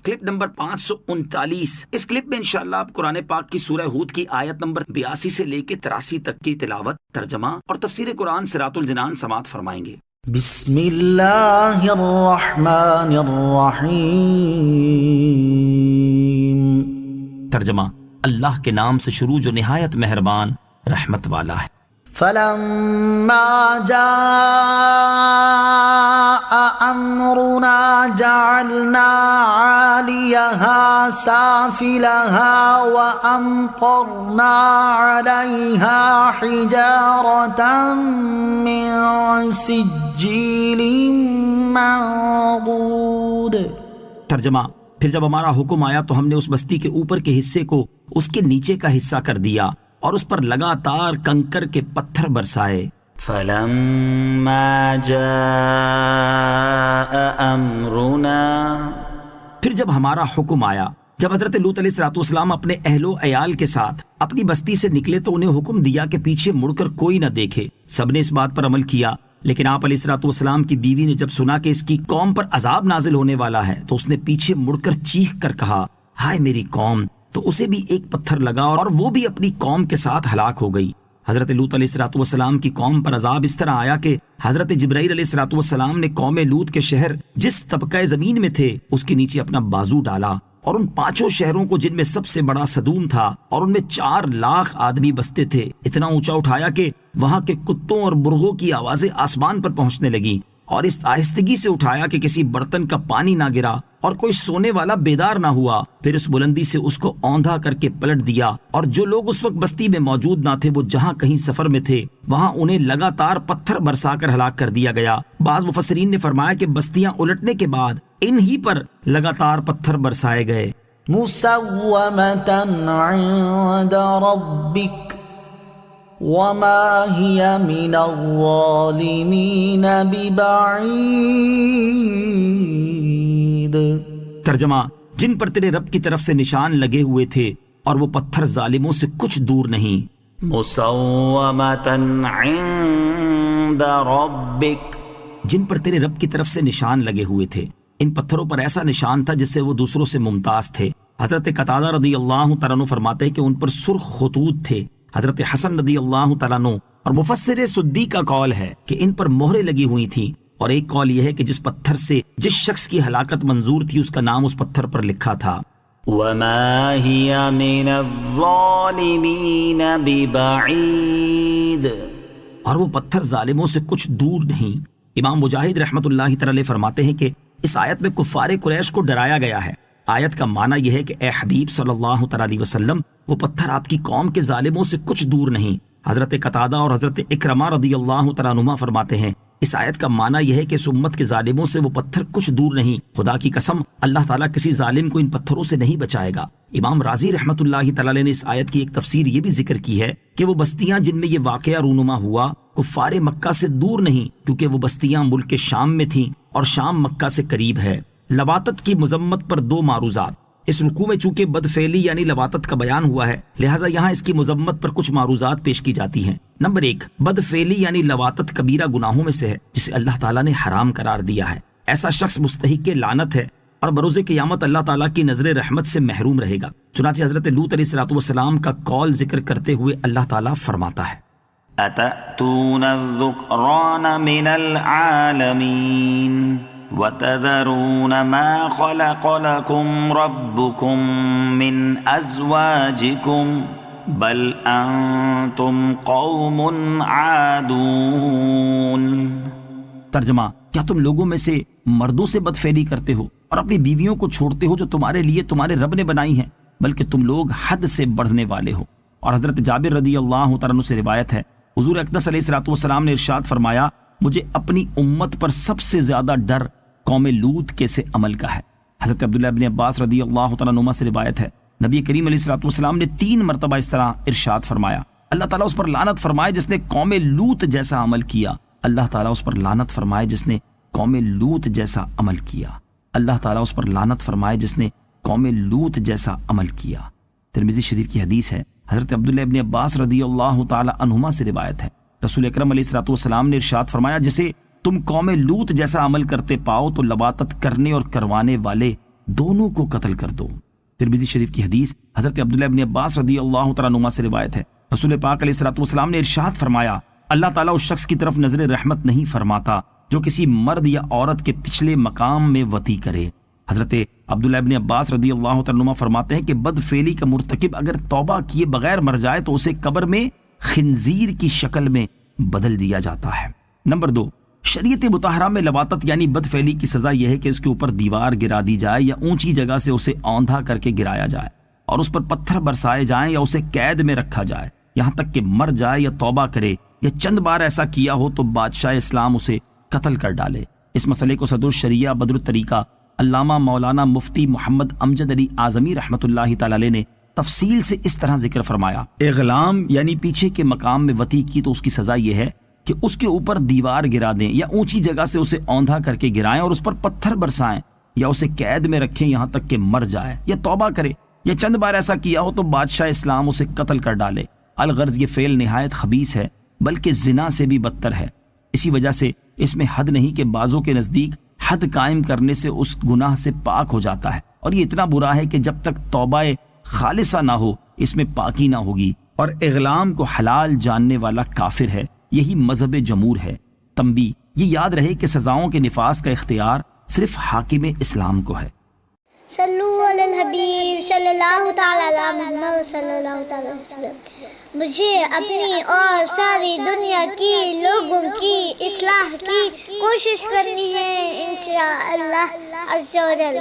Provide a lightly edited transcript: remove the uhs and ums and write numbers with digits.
Clip number 539۔ اس clip میں انشاءاللہ آپ قرآن پاک کی سورہ ہود کی آیت نمبر 82 سے لے کے 83 تک کی تلاوت، ترجمہ اور تفسیر قرآن صراط الجنان سماعت فرمائیں گے۔ بسم اللہ الرحمن الرحیم۔ ترجمہ، اللہ کے نام سے شروع جو نہایت مہربان رحمت والا ہے۔ فلما جاء امرنا جعلنا عاليها سافلها وامطرنا عليها حجارة من سجيل منضود۔ ترجمہ، پھر جب ہمارا حکم آیا تو ہم نے اس بستی کے اوپر کے حصے کو اس کے نیچے کا حصہ کر دیا اور اس پر لگاتار کنکر کے پتھر برسائے۔ فلما جاء امرنا، پھر جب ہمارا حکم آیا، جب حضرت لوط علیہ السلام اپنے اہل و عیال کے ساتھ اپنی بستی سے نکلے تو انہیں حکم دیا کہ پیچھے مڑ کر کوئی نہ دیکھے۔ سب نے اس بات پر عمل کیا، لیکن آپ علیہ السلام کی بیوی نے جب سنا کہ اس کی قوم پر عذاب نازل ہونے والا ہے تو اس نے پیچھے مڑ کر چیخ کر کہا، ہائے میری قوم، تو اسے بھی ایک پتھر لگا اور وہ بھی اپنی قوم کے ساتھ ہلاک ہو گئی۔ حضرت لوط علیہ السلام کی قوم پر عذاب اس طرح آیا کہ حضرت جبرائیل علیہ السلام نے قوم لوط کے شہر جس طبقہ زمین میں تھے اس کے نیچے اپنا بازو ڈالا اور ان 5 شہروں کو، جن میں سب سے بڑا صدوم تھا اور ان میں 4 لاکھ آدمی بستے تھے، اتنا اونچا اٹھایا کہ وہاں کے کتوں اور مرغوں کی آوازیں آسمان پر پہنچنے لگیں، اور اس آہستگی سے اٹھایا کہ کسی برتن کا پانی نہ گرا اور کوئی سونے والا بیدار نہ ہوا۔ پھر اس بلندی سے اس کو اوندھا کر کے پلٹ دیا، اور جو لوگ اس وقت بستی میں موجود نہ تھے وہ جہاں کہیں سفر میں تھے وہاں انہیں لگاتار پتھر برسا کر ہلاک کر دیا گیا۔ بعض مفسرین نے فرمایا کہ بستیاں الٹنے کے بعد انہی پر لگاتار پتھر برسائے گئے۔ مسومۃ عند ربک وما هي من الظالمین ببعید۔ ترجمہ، جن پر تیرے رب کی طرف سے نشان لگے ہوئے تھے اور وہ پتھر ظالموں سے کچھ دور نہیں۔ مسومۃ عند ربک، جن پر تیرے رب کی طرف سے نشان لگے ہوئے تھے۔ ان پتھروں پر ایسا نشان تھا جس سے وہ دوسروں سے ممتاز تھے۔ حضرت قتادہ رضی اللہ تعالیٰ عنہ فرماتے ہیں کہ ان پر سرخ خطوط تھے۔ حضرت حسن رضی اللہ تعالیٰ عنہ اور مفسر سدی کا قول ہے کہ ان پر مہریں لگی ہوئی تھیں، اور ایک قول یہ ہے کہ جس پتھر سے جس شخص کی ہلاکت منظور تھی اس کا نام اس پتھر پر لکھا تھا۔ وما هي من الظالمین ببعید، اور وہ پتھر ظالموں سے کچھ دور نہیں۔ امام مجاہد رحمت اللہ تعالی فرماتے ہیں کہ اس آیت میں کفار قریش کو ڈرایا گیا ہے۔ آیت کا معنی یہ ہے کہ اے حبیب صلی اللہ تعالی علیہ وسلم، وہ پتھر آپ کی قوم کے ظالموں سے کچھ دور نہیں۔ حضرت قتادہ اور حضرت اکرمہ رضی اللہ تعالیٰ عنہما فرماتے ہیں اس آیت کا معنی یہ ہے کہ اس امت کے ظالموں سے وہ پتھر کچھ دور نہیں۔ خدا کی قسم، اللہ تعالیٰ کسی ظالم کو ان پتھروں سے نہیں بچائے گا۔ امام رازی رحمت اللہ تعالی نے اس آیت کی ایک تفسیر یہ بھی ذکر کی ہے کہ وہ بستیاں جن میں یہ واقعہ رونما ہوا کفار مکہ سے دور نہیں، کیونکہ وہ بستیاں ملک شام میں تھیں اور شام مکہ سے قریب ہے۔ لواطت کی مذمت پر 2 معروضات۔ اس رکوع میں چونکہ بدفعلی یعنی لواطت کا بیان ہوا ہے، لہٰذا یہاں اس کی مذمت پر کچھ معروضات پیش کی جاتی ہیں۔ نمبر 1، بدفعلی یعنی لواطت کبیرہ گناہوں میں سے ہے جسے اللہ تعالیٰ نے حرام قرار دیا ہے۔ ایسا شخص مستحق لعنت ہے اور بروز قیامت اللہ تعالیٰ کی نظر رحمت سے محروم رہے گا۔ چنانچہ حضرت لوط علیہ السلام کا قول ذکر کرتے ہوئے اللہ تعالیٰ فرماتا ہے، اتأتون الذکران من العالمین وَتَذَرُونَ مَا خَلَقَ لَكُمْ رَبُّكُمْ مِنْ أَزْوَاجِكُمْ بَلْ أَنْتُمْ قَوْمٌ عَادُونَ۔ ترجمہ، کیا تم لوگوں میں سے مردوں سے بدفعلی کرتے ہو اور اپنی بیویوں کو چھوڑتے ہو جو تمہارے لیے تمہارے رب نے بنائی ہیں، بلکہ تم لوگ حد سے بڑھنے والے ہو۔ اور حضرت جابر رضی اللہ تعالیٰ عنہ سے روایت ہے، حضور اقدس علیہ السلام نے ارشاد فرمایا، مجھے اپنی امت پر سب سے زیادہ ڈر قوم لوط کے سے عمل کا ہے۔ حضرت عبداللہ ابن عباس رضی اللہ تعالیٰ عنہ سے روایت ہے، نبی کریم علیہ السلام نے 3 مرتبہ اس طرح ارشاد فرمایا، اللہ تعالیٰ اس پر لعنت فرمائے جس نے قوم لوط جیسا عمل کیا، اللہ تعالیٰ اس پر لعنت فرمائے جس نے قوم لوط جیسا عمل کیا، اللہ تعالیٰ اس پر لعنت فرمائے جس نے قوم لوط جیسا عمل کیا۔ ترمذی شریف کی حدیث ہے، حضرت عبداللہ ابن عباس رضی اللہ تعالی عنہما سے روایت ہے، رسول اکرم علیہ السلام نے ارشاد فرمایا، جسے تم قوم لوط جیسا عمل کرتے پاؤ تو لواطت کرنے اور کروانے والے دونوں کو قتل کر دو۔ ترمذی شریف کی حدیث حضرت عبداللہ ابن عباس رضی اللہ تعالیٰ عنہما سے روایت ہے، رسول پاک علیہ الصلوۃ والسلام نے ارشاد فرمایا، اللہ تعالیٰ اس شخص کی طرف نظر رحمت نہیں فرماتا جو کسی مرد یا عورت کے پچھلے مقام میں وطی کرے۔ حضرت عبداللہ ابن عباس رضی اللہ تعالیٰ عنہما فرماتے ہیں کہ بد فعلی کا مرتکب اگر توبہ کیے بغیر مر جائے تو اسے قبر میں خنزیر کی شکل میں بدل دیا جاتا ہے۔ نمبر 2، شریعت مطہرہ میں لواطت یعنی بد فعلی کی سزا یہ ہے کہ اس کے اوپر دیوار گرا دی جائے یا اونچی جگہ سے اسے اوندھا کر کے گرایا جائے اور اس پر پتھر برسائے جائیں یا اسے قید میں رکھا جائے یہاں تک کہ مر جائے یا توبہ کرے، یا چند بار ایسا کیا ہو تو بادشاہ اسلام اسے قتل کر ڈالے۔ اس مسئلے کو صدر الشریعہ بدر الطریقہ علامہ مولانا مفتی محمد امجد علی اعظمی رحمۃ اللہ تعالی علیہ نے تفصیل سے اس طرح ذکر فرمایا، اغلام یعنی پیچھے کے مقام میں وطی کی تو اس کی سزا یہ ہے کہ اس کے اوپر دیوار گرا دیں یا اونچی جگہ سے اسے اوندھا کر کے گرائیں اور اس پر پتھر برسائیں یا اسے قید میں رکھیں یہاں تک کہ مر جائے یا توبہ کرے، یا چند بار ایسا کیا ہو تو بادشاہ اسلام اسے قتل کر ڈالے۔ الغرض یہ فعل نہایت خبیث ہے، بلکہ زنا سے بھی بدتر ہے۔ اسی وجہ سے اس میں حد نہیں کہ بعضوں کے نزدیک حد قائم کرنے سے اس گناہ سے پاک ہو جاتا ہے، اور یہ اتنا برا ہے کہ جب تک توبہ خالصہ نہ ہو اس میں پاکی نہ ہوگی، اور اغلام کو حلال جاننے والا کافر ہے۔ یہی مذہب جمہور ہے۔ تنبیہ، یہ یاد رہے کہ سزاؤں کے نفاذ کا اختیار صرف حاکم اسلام کو ہے۔ صلو علی الحبیب صلی اللہ تعالی علی محمد صلی اللہ تعالی علیہ وسلم۔ مجھے اپنی اور ساری دنیا کی لوگوں کی اصلاح کی کوشش کرنی ہے انشاءاللہ عز و جل۔